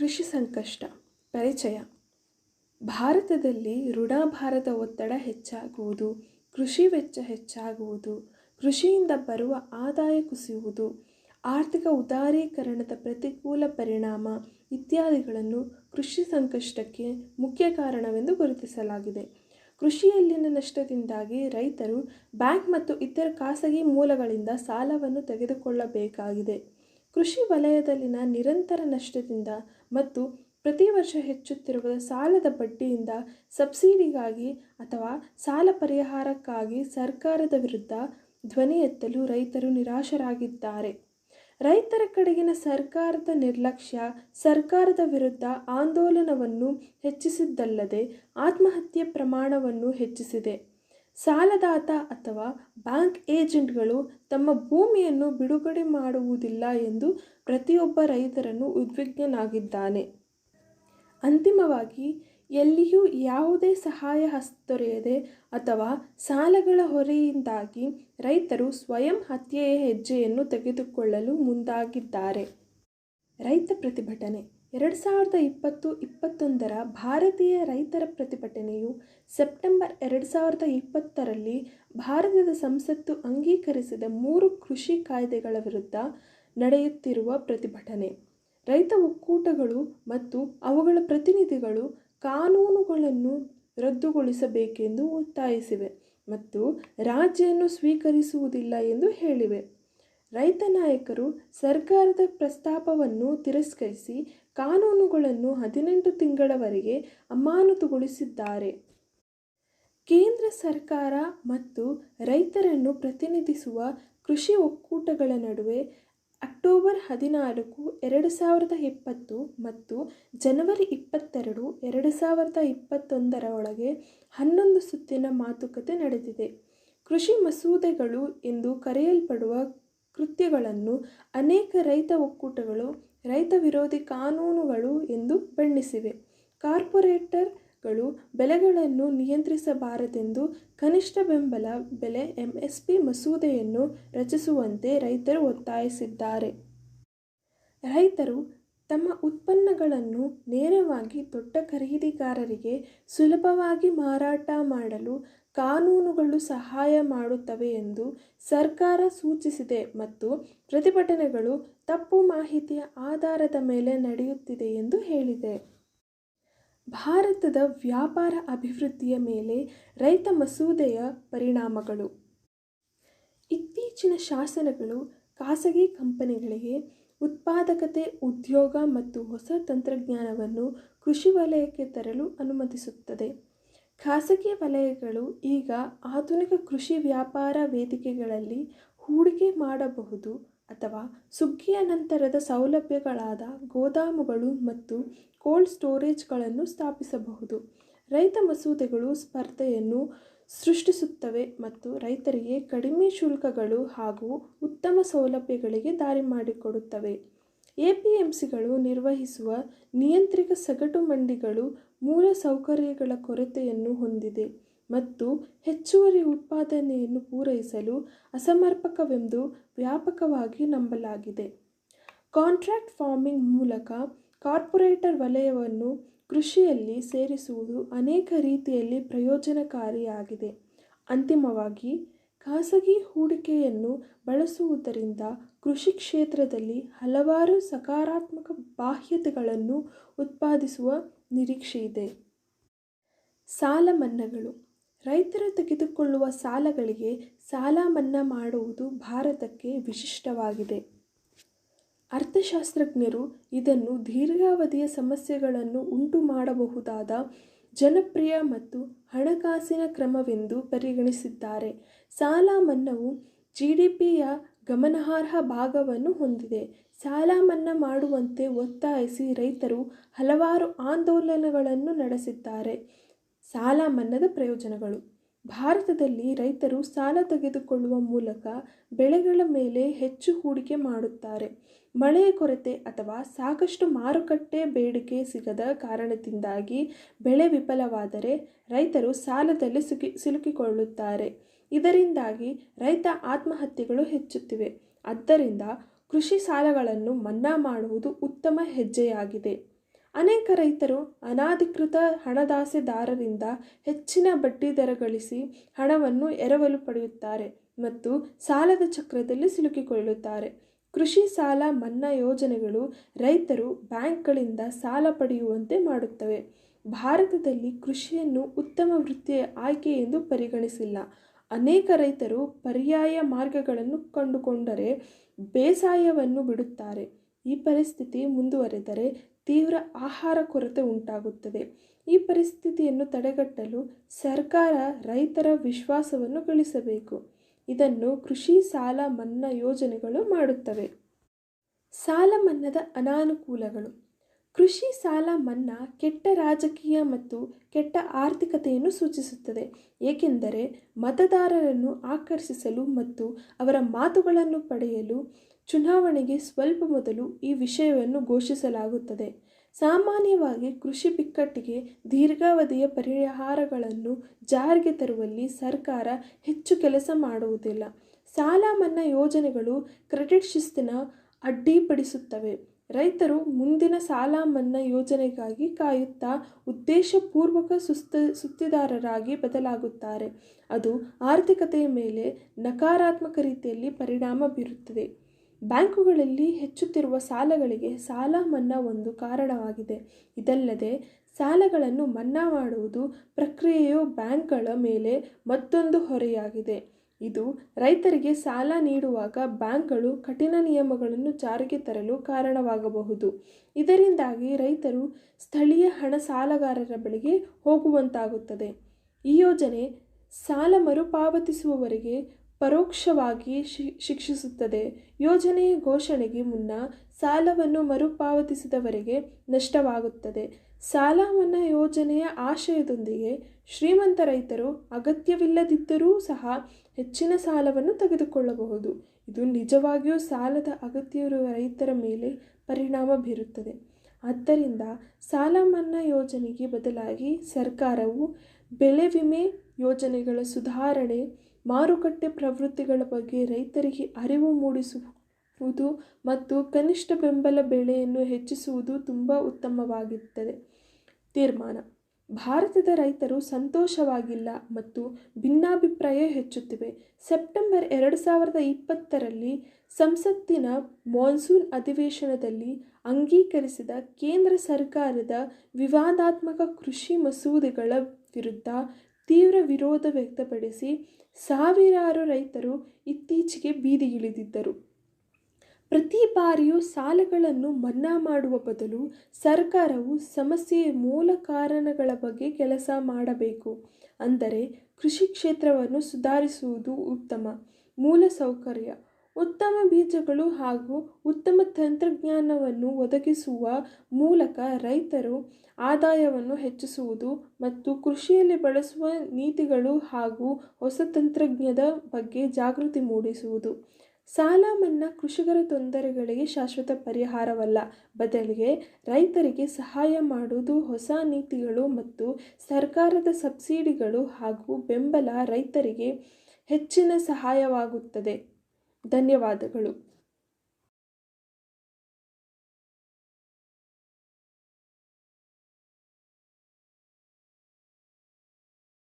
ಕೃಷಿ ಸಂಕಷ್ಟ ಪರಿಚಯ. ಭಾರತದಲ್ಲಿ ಋಣಭಾರದ ಒತ್ತಡ ಹೆಚ್ಚಾಗುವುದು, ಕೃಷಿ ವೆಚ್ಚ ಹೆಚ್ಚಾಗುವುದು, ಕೃಷಿಯಿಂದ ಬರುವ ಆದಾಯ ಕುಸಿಯುವುದು, ಆರ್ಥಿಕ ಉದಾರೀಕರಣದ ಪ್ರತಿಕೂಲ ಪರಿಣಾಮ ಇತ್ಯಾದಿಗಳನ್ನು ಕೃಷಿ ಸಂಕಷ್ಟಕ್ಕೆ ಮುಖ್ಯ ಕಾರಣವೆಂದು ಗುರುತಿಸಲಾಗಿದೆ. ಕೃಷಿಯಲ್ಲಿನ ನಷ್ಟದಿಂದಾಗಿ ರೈತರು ಬ್ಯಾಂಕ್ ಮತ್ತು ಇತರ ಖಾಸಗಿ ಮೂಲಗಳಿಂದ ಸಾಲವನ್ನು ತೆಗೆದುಕೊಳ್ಳಬೇಕಾಗಿದೆ. ಕೃಷಿ ವಲಯದಲ್ಲಿನ ನಿರಂತರ ನಷ್ಟದಿಂದ ಮತ್ತು ಪ್ರತಿ ವರ್ಷ ಹೆಚ್ಚುತ್ತಿರುವ ಸಾಲದ ಬಡ್ಡಿಯಿಂದ ಸಬ್ಸಿಡಿಗಾಗಿ ಅಥವಾ ಸಾಲ ಪರಿಹಾರಕ್ಕಾಗಿ ಸರ್ಕಾರದ ವಿರುದ್ಧ ಧ್ವನಿ ಎತ್ತಲು ರೈತರು ನಿರಾಶರಾಗಿದ್ದಾರೆ. ರೈತರ ಕಡೆಗಿನ ಸರ್ಕಾರದ ನಿರ್ಲಕ್ಷ್ಯ ಸರ್ಕಾರದ ವಿರುದ್ಧ ಆಂದೋಲನವನ್ನು ಹೆಚ್ಚಿಸಿದ್ದಲ್ಲದೆ ಆತ್ಮಹತ್ಯೆ ಪ್ರಮಾಣವನ್ನು ಹೆಚ್ಚಿಸಿದೆ. ಸಾಲದಾತ ಅಥವಾ ಬ್ಯಾಂಕ್ ಏಜೆಂಟ್ಗಳು ತಮ್ಮ ಭೂಮಿಯನ್ನು ಬಿಡುಗಡೆ ಮಾಡುವುದಿಲ್ಲ ಎಂದು ಪ್ರತಿಯೊಬ್ಬ ರೈತರನ್ನು ಉದ್ವಿಗ್ನನಾಗಿದ್ದಾನೆ. ಅಂತಿಮವಾಗಿ ಎಲ್ಲಿಯೂ ಯಾವುದೇ ಸಹಾಯ ಹಸ್ತ ದೊರೆಯದೆ ಅಥವಾ ಸಾಲಗಳ ಹೊರೆಯಿಂದಾಗಿ ರೈತರು ಸ್ವಯಂ ಹತ್ಯೆಯ ಹೆಜ್ಜೆಯನ್ನು ತೆಗೆದುಕೊಳ್ಳಲು ಮುಂದಾಗಿದ್ದಾರೆ. ರೈತ ಪ್ರತಿಭಟನೆ 2020-21 ಭಾರತೀಯ ರೈತರ ಪ್ರತಿಭಟನೆಯು ಸೆಪ್ಟೆಂಬರ್ 2020ರಲ್ಲಿ ಭಾರತದ ಸಂಸತ್ತು ಅಂಗೀಕರಿಸಿದ 3 ಕೃಷಿ ಕಾಯ್ದೆಗಳ ವಿರುದ್ಧ ನಡೆಯುತ್ತಿರುವ ಪ್ರತಿಭಟನೆ. ರೈತ ಒಕ್ಕೂಟಗಳು ಮತ್ತು ಅವುಗಳ ಪ್ರತಿನಿಧಿಗಳು ಕಾನೂನುಗಳನ್ನು ರದ್ದುಗೊಳಿಸಬೇಕೆಂದು ಒತ್ತಾಯಿಸಿವೆ ಮತ್ತು ರಾಜಿಯನ್ನು ಸ್ವೀಕರಿಸುವುದಿಲ್ಲ ಎಂದು ಹೇಳಿವೆ. ರೈತ ನಾಯಕರು ಸರ್ಕಾರದ ಪ್ರಸ್ತಾಪವನ್ನು ತಿರಸ್ಕರಿಸಿ ಕಾನೂನುಗಳನ್ನು 18 ತಿಂಗಳವರೆಗೆ ಅಮಾನತುಗೊಳಿಸಿದ್ದಾರೆ. ಕೇಂದ್ರ ಸರ್ಕಾರ ಮತ್ತು ರೈತರನ್ನು ಪ್ರತಿನಿಧಿಸುವ ಕೃಷಿ ಒಕ್ಕೂಟಗಳ ನಡುವೆ ಅಕ್ಟೋಬರ್ 14, 2020 ಮತ್ತು ಜನವರಿ 22, 2021 ಒಳಗೆ 11 ಸುತ್ತಿನ ಮಾತುಕತೆ ನಡೆದಿದೆ. ಕೃಷಿ ಮಸೂದೆಗಳು ಎಂದು ಕರೆಯಲ್ಪಡುವ ಕೃತ್ಯಗಳನ್ನು ಅನೇಕ ರೈತ ಒಕ್ಕೂಟಗಳು ರೈತ ವಿರೋಧಿ ಕಾನೂನುಗಳು ಎಂದು ಬಣ್ಣಿಸಿವೆ. ಕಾರ್ಪೊರೇಟರ್ಗಳು ಬೆಲೆಗಳನ್ನು ನಿಯಂತ್ರಿಸಬಾರದೆಂದು ಕನಿಷ್ಠ ಬೆಂಬಲ ಬೆಲೆ MSP ಮಸೂದೆಯನ್ನು ರಚಿಸುವಂತೆ ರೈತರು ಒತ್ತಾಯಿಸಿದ್ದಾರೆ. ರೈತರು ತಮ್ಮ ಉತ್ಪನ್ನಗಳನ್ನು ನೇರವಾಗಿ ದೊಡ್ಡ ಖರೀದಿದಾರರಿಗೆ ಸುಲಭವಾಗಿ ಮಾರಾಟ ಮಾಡಲು ಕಾನೂನುಗಳು ಸಹಾಯ ಮಾಡುತ್ತವೆ ಎಂದು ಸರ್ಕಾರ ಸೂಚಿಸಿದೆ ಮತ್ತು ಪ್ರತಿಭಟನೆಗಳು ತಪ್ಪು ಮಾಹಿತಿಯ ಆಧಾರದ ಮೇಲೆ ನಡೆಯುತ್ತಿದೆ ಎಂದು ಹೇಳಿದೆ. ಭಾರತದ ವ್ಯಾಪಾರ ಅಭಿವೃದ್ಧಿಯ ಮೇಲೆ ರೈತ ಮಸೂದೆಯ ಪರಿಣಾಮಗಳು. ಇತ್ತೀಚಿನ ಶಾಸನಗಳು ಖಾಸಗಿ ಕಂಪನಿಗಳಿಗೆ ಉತ್ಪಾದಕತೆ, ಉದ್ಯೋಗ ಮತ್ತು ಹೊಸ ತಂತ್ರಜ್ಞಾನವನ್ನು ಕೃಷಿ ವಲಯಕ್ಕೆ ತರಲು ಅನುಮತಿಸುತ್ತದೆ. ಖಾಸಗಿ ವಲಯಗಳು ಈಗ ಆಧುನಿಕ ಕೃಷಿ ವ್ಯಾಪಾರ ವೇದಿಕೆಗಳಲ್ಲಿ ಹೂಡಿಕೆ ಮಾಡಬಹುದು ಅಥವಾ ಸುಗ್ಗಿಯ ನಂತರದ ಸೌಲಭ್ಯಗಳಾದ ಗೋದಾಮುಗಳು ಮತ್ತು ಕೋಲ್ಡ್ ಸ್ಟೋರೇಜ್ಗಳನ್ನು ಸ್ಥಾಪಿಸಬಹುದು. ರೈತ ಮಸೂದೆಗಳು ಸ್ಪರ್ಧೆಯನ್ನು ಸೃಷ್ಟಿಸುತ್ತವೆ ಮತ್ತು ರೈತರಿಗೆ ಕಡಿಮೆ ಶುಲ್ಕಗಳು ಹಾಗೂ ಉತ್ತಮ ಸೌಲಭ್ಯಗಳಿಗೆ ದಾರಿ ಮಾಡಿಕೊಡುತ್ತವೆ. APMCಗಳು ನಿರ್ವಹಿಸುವ ನಿಯಂತ್ರಿತ ಸಗಟು ಮಂಡಿಗಳು ಮೂಲ ಸೌಕರ್ಯಗಳ ಕೊರತೆಯನ್ನು ಹೊಂದಿದೆ ಮತ್ತು ಹೆಚ್ಚುವರಿ ಉತ್ಪಾದನೆಯನ್ನು ಪೂರೈಸಲು ಅಸಮರ್ಪಕವೆಂದು ವ್ಯಾಪಕವಾಗಿ ನಂಬಲಾಗಿದೆ. ಕಾಂಟ್ರಾಕ್ಟ್ ಫಾರ್ಮಿಂಗ್ ಮೂಲಕ ಕಾರ್ಪೊರೇಟರ್ ವಲಯವನ್ನು ಕೃಷಿಯಲ್ಲಿ ಸೇರಿಸುವುದು ಅನೇಕ ರೀತಿಯಲ್ಲಿ ಪ್ರಯೋಜನಕಾರಿಯಾಗಿದೆ. ಅಂತಿಮವಾಗಿ, ಖಾಸಗಿ ಹೂಡಿಕೆಯನ್ನು ಬಳಸುವುದರಿಂದ ಕೃಷಿ ಕ್ಷೇತ್ರದಲ್ಲಿ ಹಲವಾರು ಸಕಾರಾತ್ಮಕ ಬಾಧ್ಯತೆಗಳನ್ನು ಉತ್ಪಾದಿಸುವ ನಿರೀಕ್ಷೆಯಿದೆ. ಸಾಲ ಮನ್ನಾಗಳು. ರೈತರು ತೆಗೆದುಕೊಳ್ಳುವ ಸಾಲಗಳಿಗೆ ಸಾಲ ಮನ್ನಾ ಮಾಡುವುದು ಭಾರತಕ್ಕೆ ವಿಶಿಷ್ಟವಾಗಿದೆ. ಅರ್ಥಶಾಸ್ತ್ರಜ್ಞರು ಇದನ್ನು ದೀರ್ಘಾವಧಿಯ ಸಮಸ್ಯೆಗಳನ್ನು ಉಂಟುಮಾಡಬಹುದಾದ ಜನಪ್ರಿಯ ಮತ್ತು ಹಣಕಾಸಿನ ಕ್ರಮವೆಂದು ಪರಿಗಣಿಸಿದ್ದಾರೆ. ಸಾಲ ಮನ್ನಾವು GDPಯ ಗಮನಾರ್ಹ ಭಾಗವನ್ನು ಹೊಂದಿದೆ. ಸಾಲ ಮನ್ನಾ ಮಾಡುವಂತೆ ಒತ್ತಾಯಿಸಿ ರೈತರು ಹಲವಾರು ಆಂದೋಲನಗಳನ್ನು ನಡೆಸಿದ್ದಾರೆ. ಸಾಲ ಮನ್ನಾದ ಪ್ರಯೋಜನಗಳು. ಭಾರತದಲ್ಲಿ ರೈತರು ಸಾಲ ತೆಗೆದುಕೊಳ್ಳುವ ಮೂಲಕ ಬೆಳೆಗಳ ಮೇಲೆ ಹೆಚ್ಚು ಹೂಡಿಕೆ ಮಾಡುತ್ತಾರೆ. ಮಳೆಯ ಕೊರತೆ ಅಥವಾ ಸಾಕಷ್ಟು ಮಾರುಕಟ್ಟೆ ಬೇಡಿಕೆ ಸಿಗದ ಕಾರಣದಿಂದಾಗಿ ಬೆಳೆ ವಿಫಲವಾದರೆ ರೈತರು ಸಾಲದಲ್ಲಿ ಸಿಲುಕಿಕೊಳ್ಳುತ್ತಾರೆ. ಇದರಿಂದಾಗಿ ರೈತ ಆತ್ಮಹತ್ಯೆಗಳು ಹೆಚ್ಚುತ್ತಿವೆ. ಆದ್ದರಿಂದ ಕೃಷಿ ಸಾಲಗಳನ್ನು ಮನ್ನಾ ಮಾಡುವುದು ಉತ್ತಮ ಹೆಜ್ಜೆಯಾಗಿದೆ. ಅನೇಕ ರೈತರು ಅನಧಿಕೃತ ಹಣದಾಸೆದಾರರಿಂದ ಹೆಚ್ಚಿನ ಬಡ್ಡಿ ದರ ಗಳಿಸಿ ಹಣವನ್ನು ಎರವಲು ಪಡೆಯುತ್ತಾರೆ ಮತ್ತು ಸಾಲದ ಚಕ್ರದಲ್ಲಿ ಸಿಲುಕಿಕೊಳ್ಳುತ್ತಾರೆ. ಕೃಷಿ ಸಾಲ ಮನ್ನಾ ಯೋಜನೆಗಳು ರೈತರು ಬ್ಯಾಂಕ್ಗಳಿಂದ ಸಾಲ ಪಡೆಯುವಂತೆ ಮಾಡುತ್ತವೆ. ಭಾರತದಲ್ಲಿ ಕೃಷಿಯನ್ನು ಉತ್ತಮ ವೃತ್ತಿಯ ಆಯ್ಕೆ ಎಂದು ಪರಿಗಣಿಸಿಲ್ಲ. ಅನೇಕ ರೈತರು ಪರ್ಯಾಯ ಮಾರ್ಗಗಳನ್ನು ಕಂಡುಕೊಂಡರೆ ಬೇಸಾಯವನ್ನು ಬಿಡುತ್ತಾರೆ. ಈ ಪರಿಸ್ಥಿತಿ ಮುಂದುವರೆದರೆ ತೀವ್ರ ಆಹಾರ ಕೊರತೆ ಉಂಟಾಗುತ್ತದೆ. ಈ ಪರಿಸ್ಥಿತಿಯನ್ನು ತಡೆಗಟ್ಟಲು ಸರ್ಕಾರ ರೈತರ ವಿಶ್ವಾಸವನ್ನು ಗಳಿಸಬೇಕು. ಇದನ್ನು ಕೃಷಿ ಸಾಲ ಮನ್ನಾ ಯೋಜನೆಗಳು ಮಾಡುತ್ತವೆ. ಸಾಲ ಮನ್ನಾದ ಅನಾನುಕೂಲಗಳು. ಕೃಷಿ ಸಾಲ ಮನ್ನಾ ಕೆಟ್ಟ ರಾಜಕೀಯ ಮತ್ತು ಕೆಟ್ಟ ಆರ್ಥಿಕತೆಯನ್ನು ಸೂಚಿಸುತ್ತದೆ, ಏಕೆಂದರೆ ಮತದಾರರನ್ನು ಆಕರ್ಷಿಸಲು ಮತ್ತು ಅವರ ಮಾತುಗಳನ್ನು ಪಡೆಯಲು ಚುನಾವಣೆಗೆ ಸ್ವಲ್ಪ ಮೊದಲು ಈ ವಿಷಯವನ್ನು ಘೋಷಿಸಲಾಗುತ್ತದೆ. ಸಾಮಾನ್ಯವಾಗಿ ಕೃಷಿ ಬಿಕ್ಕಟ್ಟಿಗೆ ದೀರ್ಘಾವಧಿಯ ಪರಿಹಾರಗಳನ್ನು ಜಾರಿಗೆ ತರುವಲ್ಲಿ ಸರ್ಕಾರ ಹೆಚ್ಚು ಕೆಲಸ ಮಾಡುವುದಿಲ್ಲ. ಸಾಲ ಮನ್ನಾ ಯೋಜನೆಗಳು ಕ್ರೆಡಿಟ್ ಶಿಸ್ತನ್ನು ಅಡ್ಡಿಪಡಿಸುತ್ತವೆ. ರೈತರು ಮುಂದಿನ ಸಾಲ ಮನ್ನಾ ಯೋಜನೆಗಾಗಿ ಕಾಯುತ್ತಾ ಉದ್ದೇಶಪೂರ್ವಕ ಸುಸ್ತಿದಾರರಾಗಿ ಬದಲಾಗುತ್ತಾರೆ. ಅದು ಆರ್ಥಿಕತೆಯ ಮೇಲೆ ನಕಾರಾತ್ಮಕ ರೀತಿಯಲ್ಲಿ ಪರಿಣಾಮ ಬೀರುತ್ತದೆ. ಬ್ಯಾಂಕುಗಳಲ್ಲಿ ಹೆಚ್ಚುತ್ತಿರುವ ಸಾಲಗಳಿಗೆ ಸಾಲ ಮನ್ನಾ ಒಂದು ಕಾರಣವಾಗಿದೆ. ಇದಲ್ಲದೆ ಸಾಲಗಳನ್ನು ಮನ್ನಾ ಮಾಡುವುದು ಪ್ರಕ್ರಿಯೆಯು ಬ್ಯಾಂಕ್ಗಳ ಮೇಲೆ ಮತ್ತೊಂದು ಹೊರೆಯಾಗಿದೆ. ಇದು ರೈತರಿಗೆ ಸಾಲ ನೀಡುವಾಗ ಬ್ಯಾಂಕ್ಗಳು ಕಠಿಣ ನಿಯಮಗಳನ್ನು ಜಾರಿಗೆ ತರಲು ಕಾರಣವಾಗಬಹುದು. ಇದರಿಂದಾಗಿ ರೈತರು ಸ್ಥಳೀಯ ಹಣ ಸಾಲಗಾರರ ಬಳಿಗೆ ಹೋಗುವಂತಾಗುತ್ತದೆ. ಈ ಯೋಜನೆ ಸಾಲ ಮರುಪಾವತಿಸುವವರಿಗೆ ಪರೋಕ್ಷವಾಗಿ ಶಿಕ್ಷಿಸುತ್ತದೆ. ಯೋಜನೆಯ ಘೋಷಣೆಗೆ ಮುನ್ನ ಸಾಲವನ್ನು ಮರುಪಾವತಿಸಿದವರಿಗೆ ನಷ್ಟವಾಗುತ್ತದೆ. ಸಾಲ ಮನ್ನಾ ಯೋಜನೆಯ ಆಶಯದೊಂದಿಗೆ ಶ್ರೀಮಂತ ರೈತರು ಅಗತ್ಯವಿಲ್ಲದಿದ್ದರೂ ಸಹ ಹೆಚ್ಚಿನ ಸಾಲವನ್ನು ತೆಗೆದುಕೊಳ್ಳಬಹುದು. ಇದು ನಿಜವಾಗಿಯೂ ಸಾಲದ ಅಗತ್ಯವಿರುವ ರೈತರ ಮೇಲೆ ಪರಿಣಾಮ ಬೀರುತ್ತದೆ. ಆದ್ದರಿಂದ ಸಾಲ ಮನ್ನಾ ಯೋಜನೆಗೆ ಬದಲಾಗಿ ಸರ್ಕಾರವು ಬೆಳೆ ವಿಮೆ ಯೋಜನೆಗಳ ಸುಧಾರಣೆ, ಮಾರುಕಟ್ಟೆ ಪ್ರವೃತ್ತಿಗಳ ಬಗ್ಗೆ ರೈತರಿಗೆ ಅರಿವು ಮೂಡಿಸುವುದು ಮತ್ತು ಕನಿಷ್ಠ ಬೆಂಬಲ ಬೆಲೆಯನ್ನು ಹೆಚ್ಚಿಸುವುದು ತುಂಬ ಉತ್ತಮವಾಗಿರುತ್ತದೆ. ತೀರ್ಮಾನ: ಭಾರತದ ರೈತರು ಸಂತೋಷವಾಗಿಲ್ಲ ಮತ್ತು ಭಿನ್ನಾಭಿಪ್ರಾಯ ಹೆಚ್ಚುತ್ತಿವೆ. ಸೆಪ್ಟೆಂಬರ್ 2020ರಲ್ಲಿ ಸಂಸತ್ತಿನ ಮಾನ್ಸೂನ್ ಅಧಿವೇಶನದಲ್ಲಿ ಅಂಗೀಕರಿಸಿದ ಕೇಂದ್ರ ಸರ್ಕಾರದ ವಿವಾದಾತ್ಮಕ ಕೃಷಿ ಮಸೂದೆಗಳ ವಿರುದ್ಧ ತೀವ್ರ ವಿರೋಧ ವ್ಯಕ್ತಪಡಿಸಿ ಸಾವಿರಾರು ರೈತರು ಇತ್ತೀಚೆಗೆ ಬೀದಿಗಿಳಿದಿದ್ದರು. ಪ್ರತಿ ಬಾರಿಯೂ ಸಾಲಗಳನ್ನು ಮನ್ನಾ ಮಾಡುವ ಬದಲು ಸರ್ಕಾರವು ಸಮಸ್ಯೆಯ ಮೂಲ ಕಾರಣಗಳ ಬಗ್ಗೆ ಕೆಲಸ ಮಾಡಬೇಕು. ಅಂದರೆ ಕೃಷಿ ಕ್ಷೇತ್ರವನ್ನು ಸುಧಾರಿಸುವುದು, ಉತ್ತಮ ಮೂಲಸೌಕರ್ಯ, ಉತ್ತಮ ಬೀಜಗಳು ಹಾಗೂ ಉತ್ತಮ ತಂತ್ರಜ್ಞಾನವನ್ನು ಒದಗಿಸುವ ಮೂಲಕ ರೈತರು ಆದಾಯವನ್ನು ಹೆಚ್ಚಿಸುವುದು ಮತ್ತು ಕೃಷಿಯಲ್ಲಿ ಬಳಸುವ ನೀತಿಗಳು ಹಾಗೂ ಹೊಸ ತಂತ್ರಜ್ಞಾನದ ಬಗ್ಗೆ ಜಾಗೃತಿ ಮೂಡಿಸುವುದು. ಸಾಲ ಮನ್ನಾ ಕೃಷಿಕರ ತೊಂದರೆಗಳಿಗೆ ಶಾಶ್ವತ ಪರಿಹಾರವಲ್ಲ, ಬದಲಿಗೆ ರೈತರಿಗೆ ಸಹಾಯ ಮಾಡುವುದು. ಹೊಸ ನೀತಿಗಳು ಮತ್ತು ಸರ್ಕಾರದ ಸಬ್ಸಿಡಿಗಳು ಹಾಗೂ ಬೆಂಬಲ ರೈತರಿಗೆ ಹೆಚ್ಚಿನ ಸಹಾಯವಾಗುತ್ತದೆ. ಧನ್ಯವಾದಗಳು.